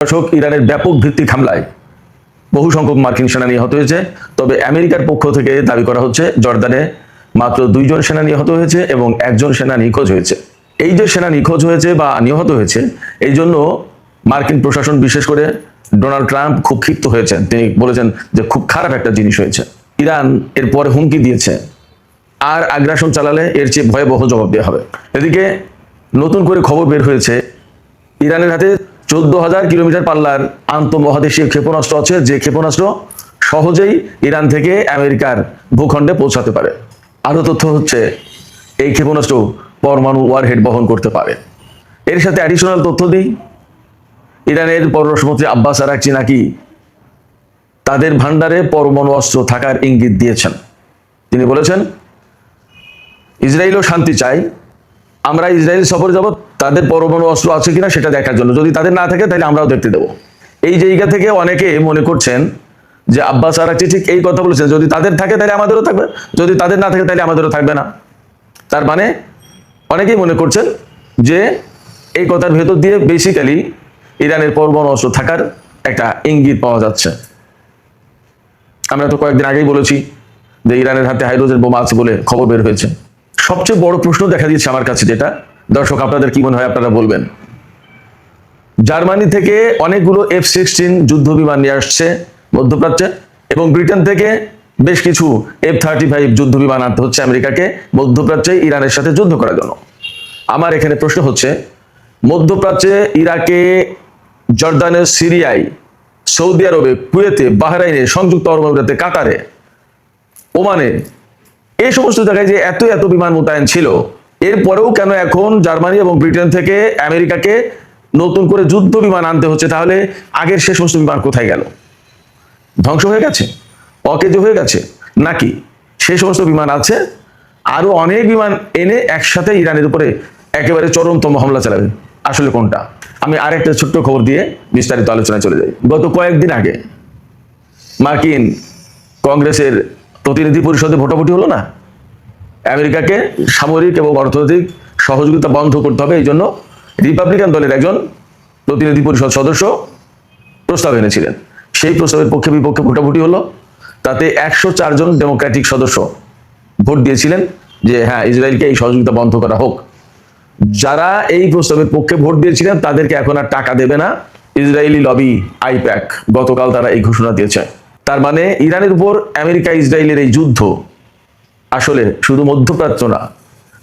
দর্শক, ইরানের ব্যাপক ভিত্তিক হামলায় বহু সংখ্যক মার্কিন সেনা নিহত হয়েছে। তবে আমেরিকার পক্ষ থেকে দাবি করা হচ্ছে জর্দানে মাত্র 2 জন সেনা নিহত হয়েছে এবং 1 জন সেনা নিখোঁজ হয়েছে। এই যে সেনা নিখোঁজ হয়েছে বা নিহত হয়েছে, এই জন্য মার্কিন প্রশাসন, বিশেষ করে ডোনাল্ড ট্রাম্প, খুব ক্ষিপ্ত হয়েছেন। তিনি বলেছেন যে খুব খারাপ একটা জিনিস হয়েছে। ইরান এরপরে হুমকি দিয়েছে আর আগ্রাসন চালালে এর চেয়ে ভয়াবহ জবাব দেওয়া হবে। এদিকে নতুন করে খবর বের হয়েছে, ইরানের হাতে 14,000 কিলোমিটার পাল্লার আন্তঃমহাদেশীয় ক্ষেপণাস্ত্র আছে, যে ক্ষেপণাস্ত্র সহজেই ইরান থেকে আমেরিকার ভূখণ্ডে পৌঁছাতে পারে। আরও তথ্য হচ্ছে, এই ক্ষেপণাস্ত্র পরমাণু ওয়ারহেড বহন করতে পারে। এর সাথে অ্যাডিশনাল তথ্য দিই, ইরানের পররাষ্ট্রমন্ত্রী আব্বাস আরাকচি নাকি তাদের ভান্ডারে পরমাণু অস্ত্র থাকার ইঙ্গিত দিয়েছেন। তিনি বলেছেন, ইসরায়েলও শান্তি চায়, আমরা ইসরায়েল সফরে যাব তাদের পরমাণু অস্ত্র আছে কিনা সেটা দেখার জন্য। যদি তাদের না থাকে তাহলে আমরাও দেখতে দেবো। এই জায়গা থেকে অনেকে মনে করছেন যে আব্বাস আরাকচি ঠিক এই কথা বলেছেন, যদি তাদের থাকে তাহলে আমাদেরও থাকবে, যদি তাদের না থাকে তাহলে আমাদেরও থাকবে না। তার মানে অনেকেই মনে করছেন যে এই কথার ভেতর দিয়ে বেসিক্যালি ইরানের পরমাণু অস্ত্র থাকার একটা ইঙ্গিত পাওয়া যাচ্ছে। আমরা তো কয়েকদিন আগেই বলেছি যে ইরানের হাতে হাইড্রোজেন বোমা আছে বলে খবর বের হয়েছে। সবচেয়ে বড় প্রশ্ন দেখা দিয়েছে আমার কাছে, যেটা দর্শক আপনাদের কি মনে হয় আপনারা বলবেন। জার্মানি থেকে অনেকগুলো F-16 যুদ্ধ বিমান নিয়ে আসছে মধ্যপ্রাচ্যে, এবং ব্রিটেন থেকে বেশ কিছু F-35 যুদ্ধ বিমান আনতে হচ্ছে আমেরিকাকে মধ্যপ্রাচ্যে ইরানের সাথে যুদ্ধ করার জন্য। আমার এখানে প্রশ্ন হচ্ছে, মধ্যপ্রাচ্যে, ইরাকে, জর্দানে, সিরিয়ায়, সৌদি আরবে, কুয়েতে, বাহরাইনে, সংযুক্ত আরব আমিরাতে, কাতারে, ওমানে, এই সমস্ত জায়গায় যে এত এত বিমান মোতায়েন ছিল, এরপরেও কেন এখন জার্মানি এবং ব্রিটেন থেকে আমেরিকাকে নতুন করে যুদ্ধ বিমান আনতে হচ্ছে? তাহলে আগের সে সমস্ত বিমান কোথায় গেল? ধ্বংস হয়ে গেছে, অকেজ হয়ে গেছে, নাকি সেই সমস্ত বিমান আছে? আরো অনেক বিমান এনে একসাথে ইরানের উপরে একেবারে চরমতম হামলা চালাবে। আসলে কোনটা? আমি আরেকটা ছোট্ট খবর দিয়ে বিস্তারিত আলোচনায় চলে যাই। গত কয়েকদিন আগে মার্কিন কংগ্রেসের প্রতিনিধি পরিষদে ভোটাভুটি হলো না, আমেরিকাকে সামরিক এবং অর্থনৈতিক সহযোগিতা বন্ধ করতে হবে, এই জন্য রিপাবলিকান দলের একজন প্রতিনিধি পরিষদ সদস্য প্রস্তাব এনেছিলেন। সেই প্রস্তাবের পক্ষে বিপক্ষে ভোটাভুটি হলো। তাতে 104 জন ডেমোক্রেটিক সদস্য ভোট দিয়েছিলেন যে হ্যাঁ, ইসরায়েলকে এই সহযোগিতা বন্ধ করা হোক। যারা এই প্রস্তাবের পক্ষে ভোট দিয়েছিলেন তাদেরকে এখন আর টাকা দেবে না ইসরায়েলি লবি আইপ্যাক। গতকাল তারা এই ঘোষণা দিয়েছে। তার মানে ইরানের উপর আমেরিকা ইসরায়েলের এই যুদ্ধ আসলে শুধু মধ্যপ্রাচ্য না,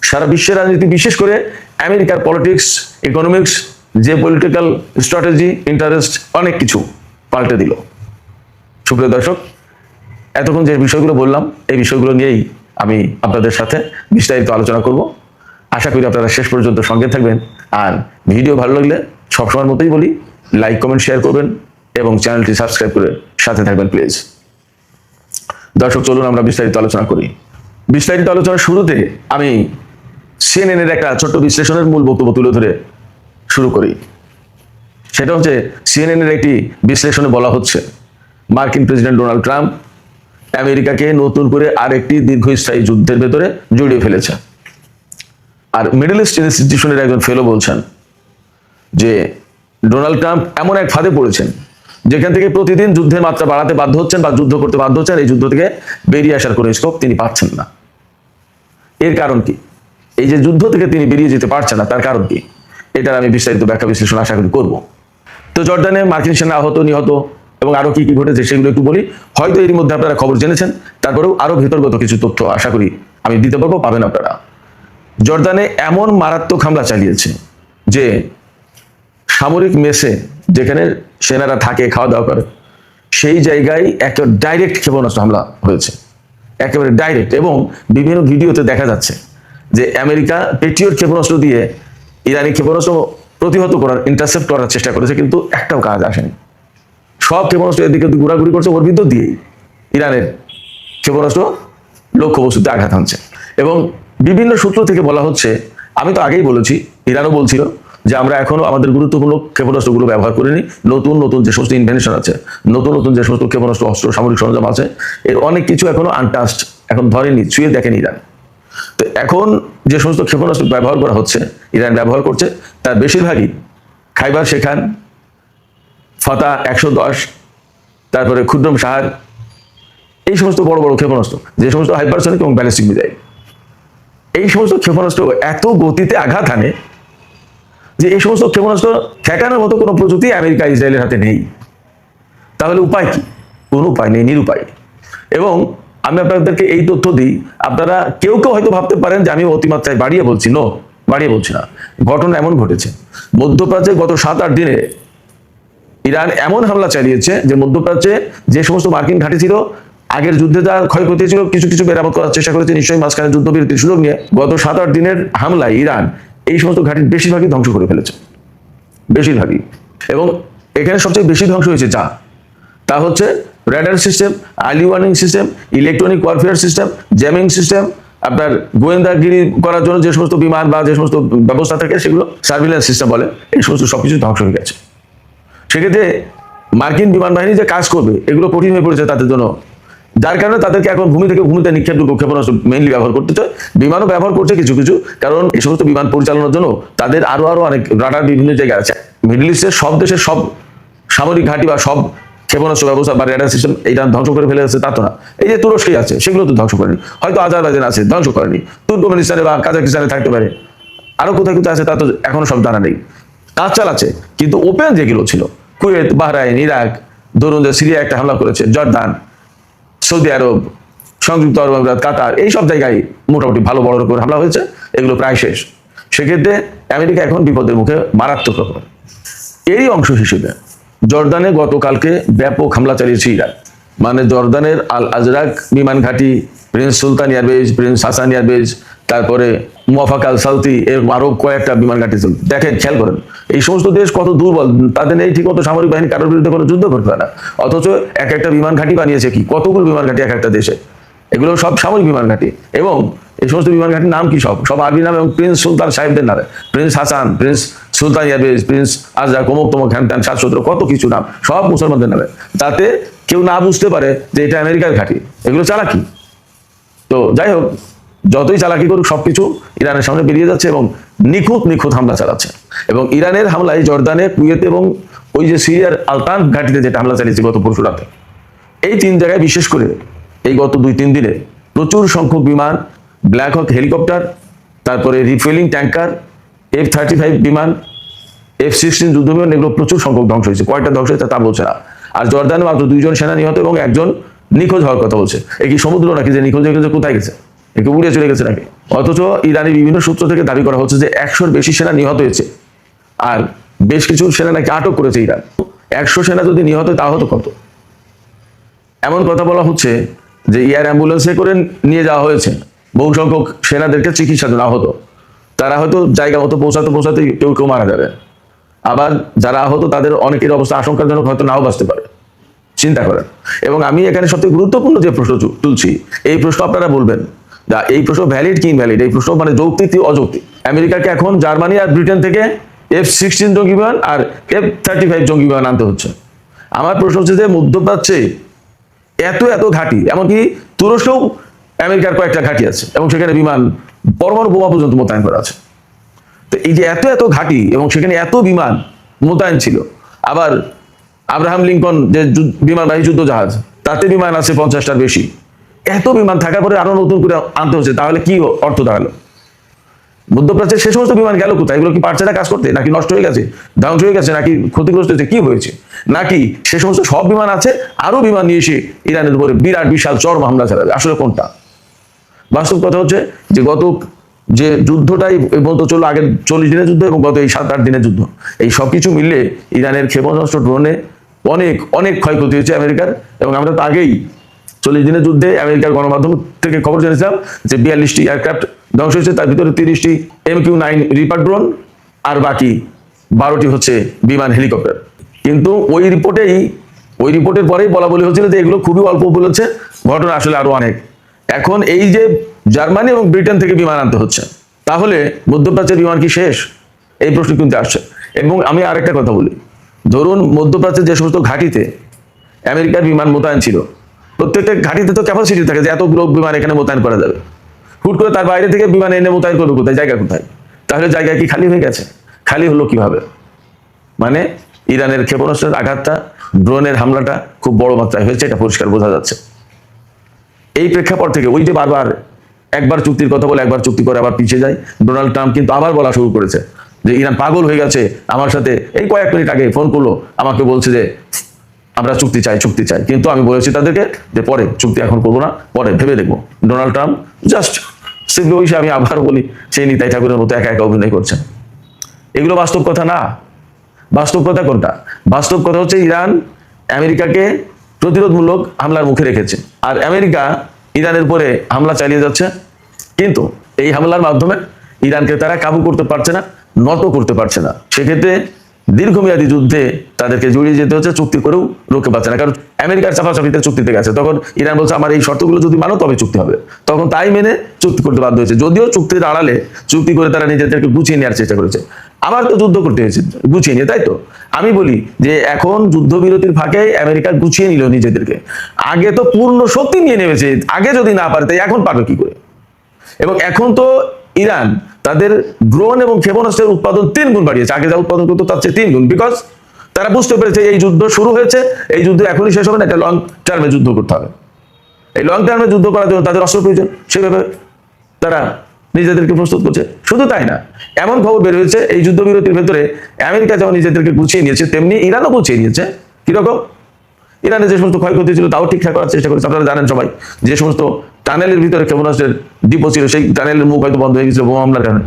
সারা বিশ্বের রাজনীতি, বিশেষ করে আমেরিকার পলিটিক্স, ইকোনমিক্স, যে পলিটিক্যাল স্ট্র্যাটেজি, ইন্টারেস্ট, অনেক কিছু পাল্টে দিল। সুপ্রিয় দর্শক, এতক্ষণ যে বিষয়গুলো বললাম, এই বিষয়গুলো নিয়েই আমি আপনাদের সাথে বিস্তারিত আলোচনা করব। আশা করি আপনারা শেষ পর্যন্ত সঙ্গে থাকবেন। আর ভিডিও ভালো লাগলে সবসময়ের মতোই বলি, লাইক, কমেন্ট, শেয়ার করবেন এবং চ্যানেলটি সাবস্ক্রাইব করে সাথে থাকবেন প্লিজ। দর্শক, চলুন আমরা বিস্তারিত আলোচনা করি। বিস্তারিত আলোচনার শুরুতে আমি সিএনএনের একটা ছোট্ট বিশ্লেষণের মূল বক্তব্য তুলে ধরে শুরু করি। সেটা হচ্ছে, সিএনএনের একটি বিশ্লেষণে বলা হচ্ছে, মার্কিন প্রেসিডেন্ট ডোনাল্ড ট্রাম্প আমেরিকাকে নতুন করে আরেকটি দীর্ঘস্থায়ী যুদ্ধের ভেতরে জড়িয়ে ফেলেছে। আর মিডল ইস্ট ইনস্টিটিউশনের একজন ফেলো বলছেন যে ডোনাল্ড ট্রাম্প এমন এক ফাঁদে পড়েছেন যেখান থেকে প্রতিদিন যুদ্ধের মাত্রা বাড়াতে বাধ্য হচ্ছেন বা যুদ্ধ করতে বাধ্য হচ্ছেন। এই যুদ্ধ থেকে বেরিয়ে আসার কোনো স্কোপ তিনি পাচ্ছেন না। এর কারণ কি? এই যে যুদ্ধ থেকে তিনি বেরিয়ে যেতে পারছেন না, তার কারণ কি? এটার আমি বিস্তারিত ব্যাখ্যা বিশ্লেষণ আশা করি করবো। তো জর্ডানে মার্কিন সেনা আহত, নিহত এবং আরো কি কি ঘটেছে সেগুলো একটু বলি। হয়তো এর মধ্যে আপনারা খবর জেনেছেন, তারপরেও আরো ভেতরগত কিছু তথ্য আশা করি আমি দিতে পারবো, পাবেন আপনারা। জর্ডানে এমন মারাত্মক হামলা চালিয়েছে যে সামরিক মেসে, যেখানে সেনারা থাকে, খাওয়া দাওয়া করে, সেই জায়গায় একটা ডাইরেক্ট ক্ষেপণাস্ত্র হামলা হয়েছে, একেবারে ডাইরেক্ট। এবং বিভিন্ন ভিডিওতে দেখা যাচ্ছে যে আমেরিকা পেট্রিয়ট ক্ষেপণাস্ত্র দিয়ে ইরানি ক্ষেপণাস্ত্র প্রতিহত করার, ইন্টারসেপ্ট করার চেষ্টা করেছে, কিন্তু একটাও কাজ আসেনি। সব ক্ষেপণাস্ত্র এদিকে ঘোরাঘুরি করছে, ওর ভিতর দিয়েই ইরানের ক্ষেপণাস্ত্র লক্ষ্যবস্তুতে আঘাত হানছে। এবং বিভিন্ন সূত্র থেকে বলা হচ্ছে, আমি তো আগেই বলেছি, ইরানও বলছিল যে আমরা এখনো আমাদের গুরুত্বপূর্ণ ক্ষেপণাস্ত্রগুলো ব্যবহার করিনি। নতুন নতুন যে সমস্ত ইনভেনশন আছে, নতুন নতুন যে সমস্ত ক্ষেপণাস্ত্র, অস্ত্র, সামরিক সরঞ্জাম আছে, এর অনেক কিছু এখনো আনটাস্ট, এখন ধরেনি, ছুঁয়ে দেখেনি ইরান। তো এখন যে সমস্ত ক্ষেপণাস্ত্র ব্যবহার করা হচ্ছে, ইরান ব্যবহার করছে, তার বেশিরভাগই খাইবার শেখান, ফাতা 110, তারপরে ক্ষুদ্রম সাহার, এই সমস্ত বড় বড় ক্ষেপণাস্ত্র, যে সমস্ত হাইপারসনিক এবং ব্যালিস্টিক মিসাইল, এই সমস্ত ক্ষেপণাস্ত্র এত গতিতে আঘাত হানে যে এই সমস্ত ক্ষেপণাস্ত্র ঠেকানোর মতো কোনো প্রযুক্তি আমেরিকা ইসরায়েলের হাতে নেই। তাহলে উপায় কি? কোনো উপায় নেই, নিরুপায়। এবং আমি আপনাদেরকে এই তথ্য দিই, আপনারা কেউ কেউ হয়তো ভাবতে পারেন যে আমি অতিমাত্রায় বাড়িয়ে বলছি। বাড়িয়ে বলছি না। ঘটনা এমন ঘটেছে, মধ্যপ্রাচ্যে গত 7-8 দিনে ইরান এমন হামলা চালিয়েছে যে মধ্যপ্রাচ্যে যে সমস্ত মার্কিন ঘাঁটি ছিল, আগের যুদ্ধে যা ক্ষয়ক্ষতি ছিল কিছু কিছু মেরামত করার চেষ্টা করেছে নিশ্চয়ই মাঝখানে যুদ্ধবিরতির সুযোগ নিয়ে। গত 7-8 দিনের হামলায় ইরান এই সমস্ত ঘাঁটির বেশিরভাগই ধ্বংস করে ফেলেছে, বেশিরভাগই। এবং এখানে সবচেয়ে বেশি ধ্বংস হয়েছে তা হচ্ছে radar system, early warning system, electronic warfare system, jamming system, আপনার গোয়েন্দাগিরি করার জন্য যে সমস্ত বিমান বা যে সমস্ত ব্যবস্থা থাকে সেগুলো সার্ভিলেন্স সিস্টেম বলে, এই সমস্ত সবকিছু ধ্বংস হয়ে গেছে। সেক্ষেত্রে মার্কিন বিমান বাহিনী যে কাজ করবে এগুলো কঠিন হয়ে পড়েছে তাদের জন্য, যার কারণে তাদেরকে এখন ভূমিতে নিক্ষেপযোগ্য ক্ষেপণাস্ত্র মেইনলি ব্যবহার করতে চায়। বিমানও ব্যবহার করছে কিছু কিছু, কারণ এই সমস্ত বিমান পরিচালনার জন্য তাদের আরো অনেক রাডার বিভিন্ন জায়গায় আছে। মিডল ইস্টের সব দেশের সব সামরিক ঘাঁটি বা সব ক্ষেপণাস্ত্র ব্যবস্থা বা রেডার সিস্টেম এটা ধ্বংস করে ফেলেছে তা তো না। এই যে তুরস্কে আছে সেগুলো তো ধ্বংস করেনি, হয়তো আজারবাইজান আছে ধ্বংস করেনি, তুর্কমেনিস্তানে বা কাজাকিস্তানে থাকতে পারে, আরো কোথায় কোথায় আছে তা তো এখনো সব জানা নেই। কাজ চালাচ্ছে, কিন্তু ওপেন যেগুলো ছিল কুয়েত, বাহরাইন, ইরাক, ধরুন যে সিরিয়া একটা হামলা করেছে, জর্দান, সৌদি আরব, সংযুক্ত আরব আমিরাত, কাতার, এই সব জায়গায় মোটামুটি ভালো বড় করে হামলা হয়েছে, এগুলো প্রায় শেষ। সেক্ষেত্রে আমেরিকা এখন বিপদের মুখে মারাত্মক রকম। এরই অংশ হিসেবে জর্দানে গতকালকে ব্যাপক হামলা চালিয়েছে ইরান। মানে জর্দানের আল আজরাক বিমান ঘাঁটি, প্রিন্স সুলতান এয়ারবেজ, প্রিন্স হাসান এয়ারবেজ, তারপরে মুওয়াফাক আল সাউতি, এর আরো কয়েকটা বিমান ঘাঁটি চলছে। দেখেন, খেয়াল করেন এই সমস্ত দেশ কত দুর্বল, তাদের নেই ঠিক মতো সামরিক বাহিনী, কারোর বিরুদ্ধে কোনো যুদ্ধ করতে পারে না, অথচ এক একটা বিমান ঘাঁটি বানিয়েছে কি, কতগুলো বিমান ঘাঁটি এক একটা দেশে, এগুলো সব সামরিক বিমান ঘাঁটি। এবং এই সমস্ত বিমান ঘাঁটির নাম কি, সব আরবি নাম এবং প্রিন্স সুলতান সাহেবদের নামে, প্রিন্স হাসান, প্রিন্স সুলতান এয়ারবেজ, প্রিন্স আজরাক, অমুক তমুক, হ্যান 717, কত কিছু নাম, সব মুসলমানদের নামে, তাতে কেউ না বুঝতে পারে যে এটা আমেরিকার ঘাঁটি। এগুলো চালাকি। তো যাই হোক, যতই চালাকি করুক সবকিছু ইরানের সামনে বেরিয়ে যাচ্ছে এবং নিখুঁত হামলা চালাচ্ছে। এবং ইরানের হামলায় জর্দানে, কুয়েতে এবং ওই যে সিরিয়ার আলতান ঘাঁটিতে যেটা হামলা চালিয়েছে গত পরশু রাতে, এই 3 জায়গায় বিশেষ করে এই গত 2-3 দিনে প্রচুর সংখ্যক বিমান, ব্ল্যাক হক হেলিকপ্টার, তারপরে রিফুয়েলিং ট্যাঙ্কার, F-35 বিমান, F-16 যুদ্ধবিমান, এগুলো প্রচুর সংখ্যক ধ্বংস হয়েছে। কয়টা ধ্বংস হয়েছে তা বলছে না। আর জর্দানে মাত্র 2 জন সেনা নিহত এবং 1 জন নিখোঁজ হওয়ার কথা বলছে। এ কি সমুদ্র নাকি যে নিখোঁজ হয়ে গেছে, কোথায় গেছে, একে উড়ে চলে গেছে নাকি? অথচ ইরানি বিভিন্ন সূত্র থেকে দাবি করা হচ্ছে যে 100-র বেশি সেনা নিহত হয়েছে, আর বেশ কিছু সেনা নাকি আটক করেছে ইরান। 100 সেনা যদি নিহত তা হতো কত? এমন কথা বলা হচ্ছে যে এয়ার অ্যাম্বুলেন্সে করে নিয়ে যাওয়া হয়েছে, বহু সংখ্যক সেনাদেরকে চিকিৎসা দেওয়া হতো, তারা হয়তো জায়গা মতো পৌঁছাতে কেউ মারা যাবে। আবার যারা আহত তাদের অনেকের অবস্থা আশঙ্কাজনক, হয়তো নাও বাঁচতে পারে। চিন্তা করেন। এবং আমি এখানে সবথেকে গুরুত্বপূর্ণ যে প্রশ্ন তুলছি, এই প্রশ্ন আপনারা বলবেন এই প্রশ্ন ভ্যালিড কি ইনভ্যালিড, এই প্রশ্ন মানে যৌক্তিক কি অযৌক্তিক। আমেরিকাকে এখন জার্মানি আর ব্রিটেন থেকে F-16 জঙ্গি বিমান আর F-35 জঙ্গি বিমান আনতে হচ্ছে। আমার প্রশ্ন হচ্ছে যে মধ্যপ্রাচ্যে এত ঘাঁটি, এমনকি তুরস্কেও আমেরিকার কয়েকটা ঘাঁটি আছে এবং সেখানে বিমান, পরমাণু বোমা পর্যন্ত মোতায়েন করা আছে। তো এই যে এত ঘাঁটি এবং সেখানে এত বিমান মোতায়েন ছিল, আবার আব্রাহাম লিঙ্কন যে বিমানবাহী যুদ্ধ জাহাজ, তাতে বিমান আছে 50টার বেশি। এত বিমান থাকার পরে আরো নতুন করে আনতে হচ্ছে, তাহলে কি অর্থ দাঁড়ালো? মধ্যপ্রাচ্যের সে সমস্ত বিমান গেল কোথায়? এগুলো কি পারছে না কাজ করতে, নাকি নষ্ট হয়ে গেছে, ধ্বংস হয়ে গেছে, নাকি ক্ষতিগ্রস্ত হয়েছে, কি হয়েছে? নাকি সে সমস্ত সব বিমান আছে, আরো বিমান নিয়ে এসে ইরানের উপরে বিরাট বিশাল চরম হামলা চালাবে? আসলে কোনটা? বাস্তব কথা হচ্ছে যে গত যে যুদ্ধটাই বলতে চলো, আগের 40 দিনের যুদ্ধ এবং গত এই 7-8 দিনের যুদ্ধ, এই সবকিছু মিললে ইরানের ক্ষেপণাস্ত্র ড্রোনে অনেক ক্ষয়ক্ষতি হয়েছে আমেরিকার। এবং আমরা তো আগেই 40 দিনের যুদ্ধে আমেরিকার গণমাধ্যম থেকে খবর জেনেছিলাম যে 42টি এয়ারক্রাফট ধ্বংস হয়েছে, তার ভিতরে 30টি MQ-9 রিপার ড্রোন আর বাকি 12টি হচ্ছে বিমান হেলিকপ্টার। কিন্তু ওই রিপোর্টের পরেই বলা বলি হচ্ছিল যে এগুলো খুবই অল্প বলেছে, ঘটনা আসলে আরো অনেক। এখন এই যে জার্মানি এবং ব্রিটেন থেকে বিমান আনতে হচ্ছে, তাহলে মধ্যপ্রাচ্যের বিমান কি শেষ? এই প্রশ্ন কিন্তু আসছে। এবং আমি আরেকটা কথা বলি, ধরুন মধ্যপ্রাচ্যের যে সমস্ত ঘাঁটিতে আমেরিকার বিমান মোতায়েন ছিল, প্রত্যেকটা ঘাঁটিতে তো ক্যাপাসিটি থাকে যে এতগুলো বিমান এখানে মোতায়েন করা যাবে। হুট করে তার বাইরে থেকে বিমান এনে মোতায়েন করবে কোথায়, জায়গা কোথায়? তাহলে জায়গা কি খালি হয়ে গেছে? খালি হলো কিভাবে? মানে ইরানের ক্ষেপণাস্ত্রের আঘাতটা, ড্রোনের হামলাটা খুব বড় মাত্রায় হয়েছে, এটা পরিষ্কার বোঝা যাচ্ছে। এই প্রেক্ষাপট থেকে ওই যে বারবার একবার চুক্তির কথা বলে একবার চুক্তি করে আবার পিছিয়ে যায়, ডোনাল্ড ট্রাম্প কিন্তু আবার বলা শুরু করেছে যে ইরান পাগল হয়ে গেছে। আমার সাথে এই কয়েক মিনিট আগে ফোন করলো, আমাকে বলছে যে আমরা চুক্তি চাই, কিন্তু আমি বলেছি তাদেরকে যে পরে চুক্তি এখন করবো না, পরে ভেবে দেখবো। ডোনাল্ড ট্রাম্প জাস্ট সিম্পলি ওই, আমি আবার বলি, সেই নিতাই ঠাকুরের মতো একা একা অভিনয় করছেন। এগুলো বাস্তব কথা না। বাস্তব কথা কোনটা? বাস্তব কথা হচ্ছে ইরান আমেরিকাকে প্রতিরোধমূলক হামলার মুখে রেখেছে, আর আমেরিকা ইরানের উপরে হামলা চালিয়ে যাচ্ছে। কিন্তু এই হামলার মাধ্যমে ইরানকে তারা কাবু করতে পারছে না, নত করতে পারছে না। সেক্ষেত্রে দীর্ঘমেয়াদী যুদ্ধে তাদেরকে জড়িয়ে যেতে হচ্ছে, চুক্তি করেও রোকে পাচ্ছে না। কারণ আমেরিকার চাপাচাপিতে চুক্তিতে গেছে, তখন ইরান বলছে আমার এই শর্তগুলো যদি মানো তবে চুক্তি হবে, তখন তাই মেনে চুক্তি করতে বাধ্য হয়েছে। যদিও চুক্তির আড়ালে চুক্তি করে তারা নিজেদেরকে গুছিয়ে নেওয়ার চেষ্টা করেছে। আবার তো যুদ্ধ করতে হয়েছে গুছিয়ে নিয়ে, তাই তো? আমি বলি যে এখন যুদ্ধবিরতির ফাঁকে আমেরিকা গুছিয়ে নিল নিজেদেরকে। আগে তো পূর্ণ শক্তি নিয়ে নেমেছে, আগে যদি না পারে তাই এখন পারবে কি করে? এবং এখন তো ইরান তাদের ড্রোন এবং ক্ষেপণাস্ত্রের উৎপাদন 3 গুণ বাড়িয়েছে, আগে যা উৎপাদন করতো তার চেয়ে 3 গুণ। বিকজ তারা বুঝতে পেরেছে এই যুদ্ধ শুরু হয়েছে, এই যুদ্ধ এখনই শেষ হবে না, একটা লং টার্মে যুদ্ধ করতে হবে। এই লং টার্মে যুদ্ধ করার জন্য তাদের অস্ত্র প্রয়োজন, সেভাবে তারা নিজেদেরকে প্রস্তুত করছে। শুধু তাই না, এমন খবর বের হয়েছে এই যুদ্ধবিরতির ভেতরে আমেরিকা যেমন নিজেদেরকে গুছিয়ে নিয়েছে, তেমনি ইরানও গুছিয়ে নিয়েছে। কিরকম? ইরানের যে সমস্ত ক্ষয়ক্ষতি ছিল তাও ঠিকঠাক করার চেষ্টা করেছে। আপনারা জানেন সবাই, যে সমস্ত টানেলের ভিতরে ক্ষেপণাস্ত্রের ডিপো ছিল, সেই টানেলের মুখ হয়তো বন্ধ হয়ে গেছিল বোমা হামলার কারণে।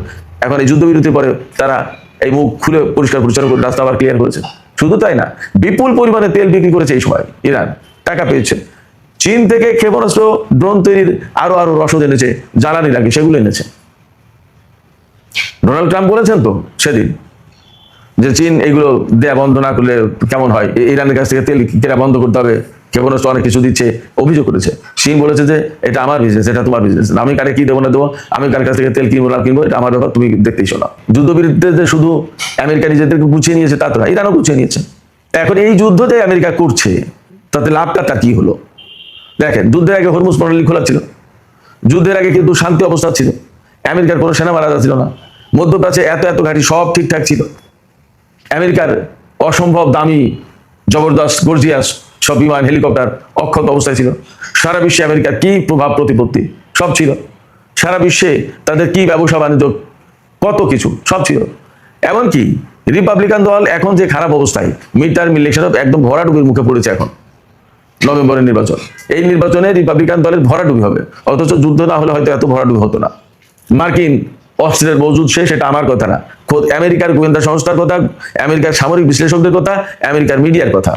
এখন এই যুদ্ধবিরতির পরে তারা এই মুখ খুলে পরিষ্কার পরিচ্ছন্ন করে রাস্তা আবার ক্লিয়ার করেছে। শুধু তাই না, বিপুল পরিমাণে তেল বিক্রি করেছে এই সময় ইরান, টাকা পেয়েছে। চীন থেকে ক্ষেপণাস্ত্র, ড্রোন তৈরির আরো রসদ এনেছে, জ্বালানি লাগে সেগুলো এনেছে। ডোনাল্ড ট্রাম্প বলেছেন তো সেদিন যে চীন এগুলো দেয়া বন্ধ না করলে কেমন হয়, ইরানের কাছ থেকে তেল কেনা বন্ধ করতে হবে, ক্ষেপণাস্ত্র অনেক কিছু দিচ্ছে, অভিযোগ করেছে। চীন বলেছে যে এটা আমার বিজনেস, এটা তোমার বিজনেস, আমি কারে কি দেবো না দেবো, আমি কার কাছ থেকে তেল কিনবো না কিনবো, এটা আমার ব্যাপার, তুমি দেখতেই শোনা। যুদ্ধবিরতিতে যে শুধু আমেরিকা নিজেদেরকে গুছিয়ে নিয়েছে তা তো না, ইরানও গুছিয়ে নিয়েছে। এখন এই যুদ্ধ যে আমেরিকা করছে তাতে লাভটা তার কি হলো? দেখেন, যুদ্ধের আগে হরমুজ প্রণালী খোলা ছিল, যুদ্ধের আগে কিন্তু শান্তি অবস্থা ছিল, আমেরিকার কোনো সেনা মারা যাচ্ছিল না, মধ্যপ্রাচ্যে এত ঘাঁটি সব ঠিকঠাক ছিল, আমেরিকার অসম্ভব দামি জবরদস্ত গর্জিয়াস সব বিমান হেলিকপ্টার অক্ষত অবস্থায় ছিল, সারা বিশ্বে আমেরিকার কি প্রভাব প্রতিপত্তি সব ছিল, সারা বিশ্বে তাদের কি ব্যবসা বাণিজ্য কত কিছু সব ছিল। এমনকি রিপাবলিকান দল এখন যে খারাপ অবস্থায়, মিড টার্ম ইলেকশন একদম ভরাডুবির মুখে পড়েছে। এখন নভেম্বরের নির্বাচন, এই নির্বাচনে রিপাবলিকান দলের ভরাডুবি হবে, অথচ যুদ্ধ না হলে হয়তো এত ভরাডুবি হতো না। মার্কিন অস্ত্রের মজুদ শেষ, এটা আমার কথা না, খোদ আমেরিকার গোয়েন্দা সংস্থার কথা, আমেরিকার সামরিক বিশ্লেষকদের কথা, আমেরিকার মিডিয়ার কথা।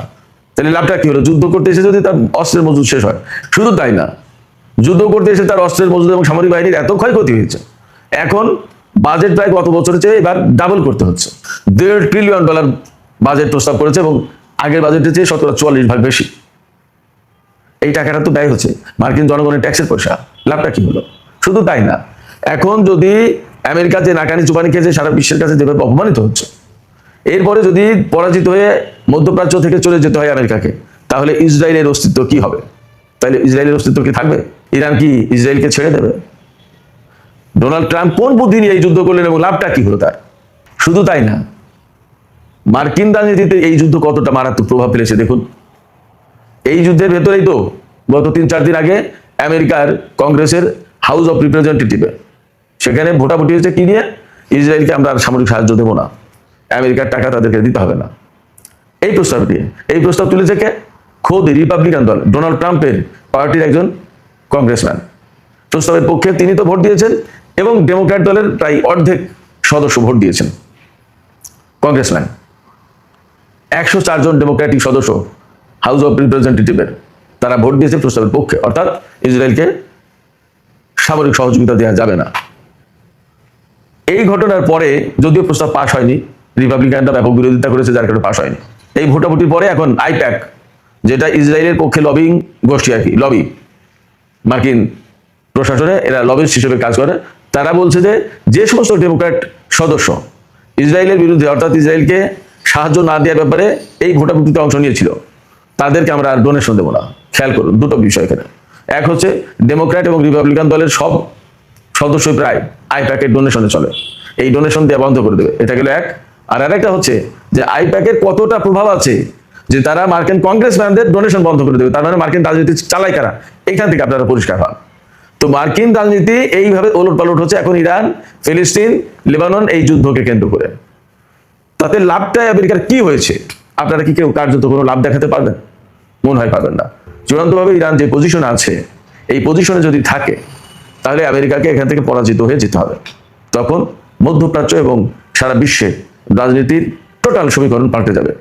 তাহলে লাভটা কি হলো? যুদ্ধ করতে এসে যদি তার অস্ত্রের মজুদ শেষ হয়। শুধু তাই না, যুদ্ধ করতে এসে তার অস্ত্রের মজুদ এবং সামরিক বাহিনীর এত ক্ষয়ক্ষতি হয়েছে, এখন বাজেট প্রায় গত বছরের চেয়ে এবার ডাবল করতে হচ্ছে। $1.5 ট্রিলিয়ন বাজেট প্রস্তাব করেছে এবং আগের বাজেটের চেয়ে 44 ভাগ বেশি। এই টাকাটা তো ব্যয় হচ্ছে মার্কিন জনগণের ট্যাক্সের পয়সা। লাভটা কি হলো? শুধু তাই না, এখন যদি আমেরিকা যে নাকানি চুপানি খেয়েছে, সারা বিশ্বের কাছে যেভাবে অপমানিত হচ্ছে, এরপরে যদি পরাজিত হয়ে মধ্যপ্রাচ্য থেকে চলে যেতে হয় আমেরিকাকে, তাহলে ইসরায়েলের অস্তিত্ব কি হবে? তাহলে ইসরায়েলের অস্তিত্ব কি থাকবে? ইরান কি ইসরায়েলকে ছেড়ে দেবে? ডোনাল্ড ট্রাম্প কোন বুদ্ধি নিয়ে এই যুদ্ধ করলেন এবং লাভটা কি হলো তার? শুধু তাই না, মার্কিন রাজনীতিতে এই যুদ্ধ কতটা মারাত্মক প্রভাব ফেলেছে দেখুন। এই যুদ্ধের ভেতরেই তো গত 3-4 দিন আগে আমেরিকার কংগ্রেসের হাউস অফ রিপ্রেজেন্টেটিভে সেখানে ভোটাভুটি হয়েছে কি নিয়ে? ইসরায়েলকে আমরা আর সামরিক সাহায্য দেবো না, আমেরিকার টাকা তাদেরকে দিতে হবে না, এই প্রস্তাব দিয়ে। এই প্রস্তাব তুলেছে কে? খোদ রিপাবলিকান দল, ডোনাল্ড ট্রাম্পের পার্টির একজন কংগ্রেসম্যান। প্রস্তাবের পক্ষে তিনি তো ভোট দিয়েছেন এবং ডেমোক্র্যাট দলের প্রায় অর্ধেক সদস্য ভোট দিয়েছেন। কংগ্রেসম্যান 104 জন ডেমোক্রেটিক সদস্য হাউস অফ রিপ্রেজেন্টেটিভের, তারা ভোট দিয়েছে প্রস্তাবের পক্ষে, অর্থাৎ ইসরায়েলকে সামরিক সহযোগিতা দেওয়া যাবে না। এই ঘটনার পরে যদিও প্রস্তাব পাশ হয়নি, রিপাবলিকানরা ব্যাপক বিরোধিতা করেছে, যার কারণে পাশ হয়নি। এই ভোটাভুটির পরে এখন আইপ্যাক, যেটা ইসরায়েলের পক্ষে লবিং গোষ্ঠী আর কি, লবি, মার্কিন প্রশাসনে এরা লবিস্ট হিসেবে কাজ করে, তারা বলছে যে যে সমস্ত ডেমোক্র্যাট সদস্য ইসরায়েলের বিরুদ্ধে, অর্থাৎ ইসরায়েলকে সাহায্য না দেওয়ার ব্যাপারে এই ভোটাভুটিতে অংশ নিয়েছিল, তাদেরকে আমরা আর ডোনেশন দেবো না। খেয়াল করুন দুটো বিষয় এখানে, এক হচ্ছে ডেমোক্র্যাট এবং রিপাবলিকান দলের সব সদস্যই প্রায় আইপ্যাকের ডোনেশনে চলে, এই ডোনেশন দেওয়া বন্ধ করে দেবে, এটা গেল এক। আর আরেকটা হচ্ছে যে আইপ্যাকের কতটা প্রভাব আছে, যে তারা মার্কিন কংগ্রেসম্যানদের ডোনেশন বন্ধ করে দেবে, তার মানে মার্কিন রাজনীতি চালায় কারা, এখান থেকে আপনারা পরিষ্কার হন। তো মার্কিন রাজনীতি এইভাবে ওলটপালট হচ্ছে এখন ইরান, ফিলিস্তিন, লেবানন এই যুদ্ধকে কেন্দ্র করে। তাতে লাভটা আমেরিকার কি হয়েছে, আপনারা কি কেউ কার্যত কোনো লাভ দেখাতে পারবেন? মনে হয় পারবেন না। চূড়ান্তভাবে ইরান যে পজিশনে আছে, এই পজিশনে যদি থাকে তাহলে আমেরিকাকে এখান থেকে পরাজিত হয়ে যেতে হবে। তখন মধ্যপ্রাচ্য এবং সারা বিশ্বে রাজনীতির টোটাল সমীকরণ পাল্টে যাবে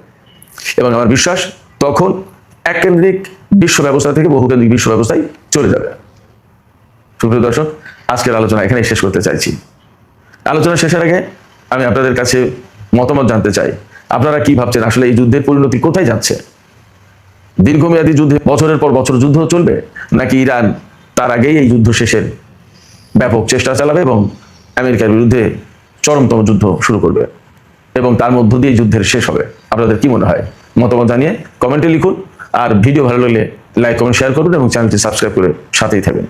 এবং আমার বিশ্বাস তখন এককেন্দ্রিক বিশ্ব ব্যবস্থা থেকে বহুকেন্দ্রিক বিশ্ব ব্যবস্থায় চলে যাবে। সুপ্রিয় দর্শক, আজকের আলোচনা এখানেই শেষ করতে চাইছি। আলোচনা শেষের আগে আমি আপনাদের কাছে মতামত জানতে চাই, আপনারা কি ভাবছেন আসলে এই যুদ্ধের পরিণতি কোথায় যাচ্ছে? দীর্ঘমেয়াদী যুদ্ধে বছরের পর বছর যুদ্ধ চলবে, নাকি ইরান তার আগেই এই যুদ্ধ শেষের ব্যাপক চেষ্টা চালাবে এবং আমেরিকার বিরুদ্ধে চরমতম যুদ্ধ শুরু করবে এবং তার মধ্য দিয়ে যুদ্ধের শেষ হবে? আপনাদের কি মনে হয়? মতামত জানিয়ে কমেন্টে লিখুন, আর ভিডিও ভালো লাগলে লাইক কমেন্ট শেয়ার করুন এবং চ্যানেলটি সাবস্ক্রাইব করে সাথেই থাকবেন।